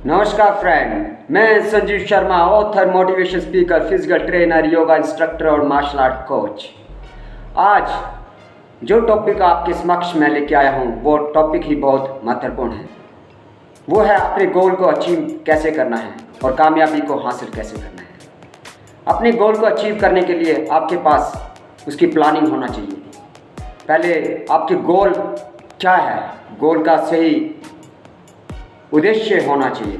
नमस्कार फ्रेंड, मैं Sanjeev Sharma, author, motivation speaker, physical trainer, yoga instructor और मार्शल आर्ट कोच। आज जो टॉपिक आपके समक्ष मैं लेके आया हूँ वो टॉपिक ही बहुत महत्वपूर्ण है। वो है अपने गोल को अचीव कैसे करना है और कामयाबी को हासिल कैसे करना है। अपने गोल को अचीव करने के लिए आपके पास उसकी प्लानिंग होना चाहिए। पहले आपके गोल क्या है, गोल का सही उद्देश्य होना चाहिए।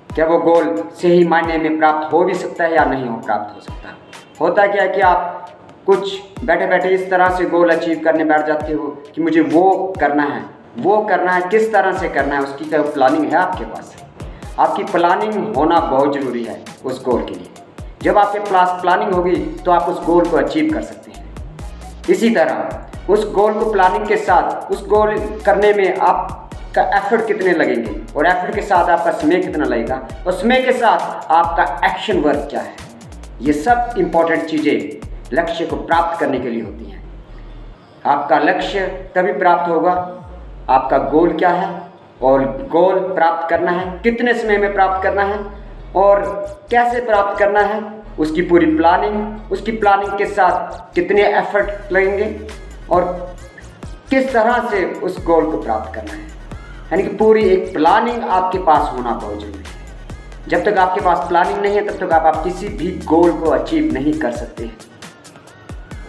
क्या वो गोल सही मायने में प्राप्त हो भी सकता है या नहीं हो प्राप्त हो सकता। होता क्या है कि आप कुछ बैठे बैठे इस तरह से गोल अचीव करने बैठ जाते हो कि मुझे वो करना है, किस तरह से करना है, उसकी क्या प्लानिंग है आपके पास। आपकी प्लानिंग होना बहुत ज़रूरी है उस गोल के लिए। जब आपके पास प्लानिंग होगी तो आप उस गोल को अचीव कर सकते हैं। इसी तरह उस गोल को प्लानिंग के साथ उस गोल करने में आप का एफर्ट कितने लगेंगे और एफर्ट के साथ आपका समय कितना लगेगा और समय के साथ आपका एक्शन वर्क क्या है, ये सब इम्पोर्टेंट चीज़ें लक्ष्य को प्राप्त करने के लिए होती हैं। आपका लक्ष्य तभी प्राप्त होगा, आपका गोल क्या है और गोल प्राप्त करना है कितने समय में प्राप्त करना है और कैसे प्राप्त करना है, उसकी पूरी प्लानिंग, उसकी प्लानिंग के साथ कितने एफर्ट लगेंगे और किस तरह से उस गोल को प्राप्त करना है। यानी कि पूरी एक प्लानिंग आपके पास होना बहुत जरूरी है। जब तक आपके पास प्लानिंग नहीं है तब तक आप किसी भी गोल को अचीव नहीं कर सकते हैं।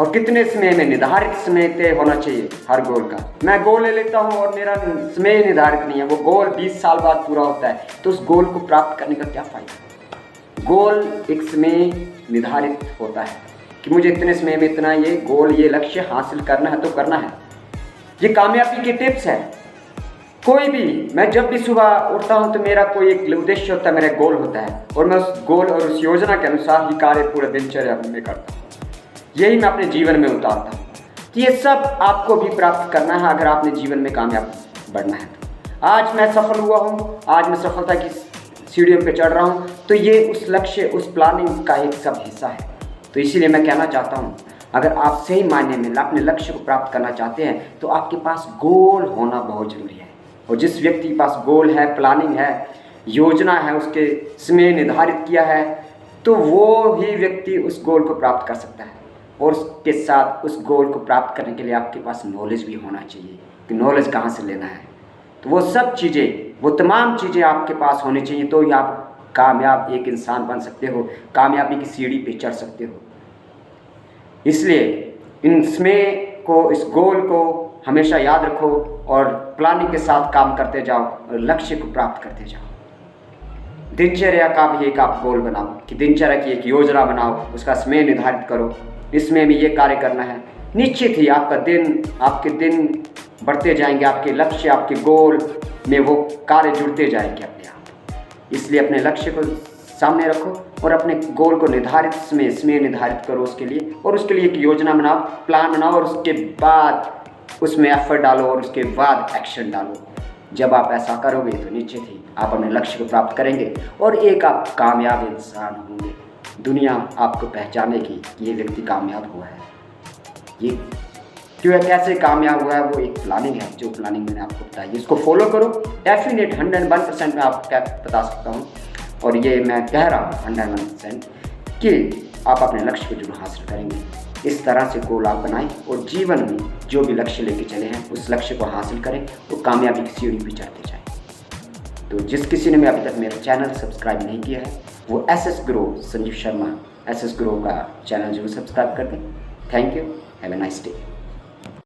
और कितने समय में, निर्धारित समय तय होना चाहिए हर गोल का। मैं गोल ले लेता हूँ और मेरा समय निर्धारित नहीं है, वो गोल 20 साल बाद पूरा होता है, तो उस गोल को प्राप्त करने का क्या फ़ायदा। गोल एक समय निर्धारित होता है कि मुझे इतने समय में इतना ये गोल, ये लक्ष्य हासिल करना है तो करना है। ये कामयाबी की टिप्स है। कोई भी, मैं जब भी सुबह उठता हूँ तो मेरा कोई एक उद्देश्य होता है, मेरा गोल होता है और मैं उस गोल और उस योजना के अनुसार ही कार्य पूरे दिनचर्या में करता हूँ। यही मैं अपने जीवन में उतारता हूँ। तो ये सब आपको भी प्राप्त करना है अगर आपने जीवन में कामयाब बढ़ना है तो। आज मैं सफल हुआ हूँ, आज मैं सफलता की सीढ़ियों पर चढ़ रहा हूँ, तो ये उस लक्ष्य, उस प्लानिंग का एक सब हिस्सा है। तो इसीलिए मैं कहना चाहता हूँ, अगर आप सही मायने में अपने लक्ष्य को प्राप्त करना चाहते हैं तो आपके पास गोल होना बहुत ज़रूरी है। और जिस व्यक्ति के पास गोल है, प्लानिंग है, योजना है, उसके समय निर्धारित किया है, तो वो ही व्यक्ति उस गोल को प्राप्त कर सकता है। और उसके साथ उस गोल को प्राप्त करने के लिए आपके पास नॉलेज भी होना चाहिए कि नॉलेज कहाँ से लेना है। तो वो सब चीज़ें, वो तमाम चीज़ें आपके पास होनी चाहिए, तो ही आप कामयाब एक इंसान बन सकते हो, कामयाबी की सीढ़ी पे चढ़ सकते हो। इसलिए इन समय को, इस गोल को हमेशा याद रखो और प्लानिंग के साथ काम करते जाओ और लक्ष्य को प्राप्त करते जाओ। दिनचर्या का भी एक आप गोल बनाओ कि दिनचर्या की एक योजना बनाओ, उसका समय निर्धारित करो, इसमें भी ये कार्य करना है। निश्चित ही आपके दिन बढ़ते जाएंगे, आपके लक्ष्य, आपके गोल में वो कार्य जुड़ते जाएंगे अपने आप। इसलिए अपने लक्ष्य को सामने रखो और अपने गोल को निर्धारित समय निर्धारित करो उसके लिए, और उसके लिए एक योजना बनाओ, प्लान बनाओ और उसके बाद उसमें एफर्ट डालो और उसके बाद एक्शन डालो। जब आप ऐसा करोगे तो निश्चित ही आप अपने लक्ष्य को प्राप्त करेंगे और एक आप कामयाब इंसान होंगे। दुनिया आपको पहचानेगी कि ये व्यक्ति कामयाब हुआ है। ये क्यों है, कैसे कामयाब हुआ है, वो एक प्लानिंग है। जो प्लानिंग मैंने आपको बताई, इसको फॉलो करो। डेफिनेट 101% मैं आपको क्या बता सकता हूँ, और ये मैं कह रहा हूँ 101% कि आप अपने लक्ष्य को जरूर हासिल करेंगे। इस तरह से गोल आप बनाएं और जीवन में जो भी लक्ष्य लेके चले हैं उस लक्ष्य को हासिल करें और कामयाबी की सीढ़ी पर चढ़ते जाएं। तो जिस किसी ने अभी तक मेरा चैनल सब्सक्राइब नहीं किया है वो SS grow, Sanjeev Sharma SS grow का चैनल जरूर सब्सक्राइब कर दें। Thank you, have a nice day.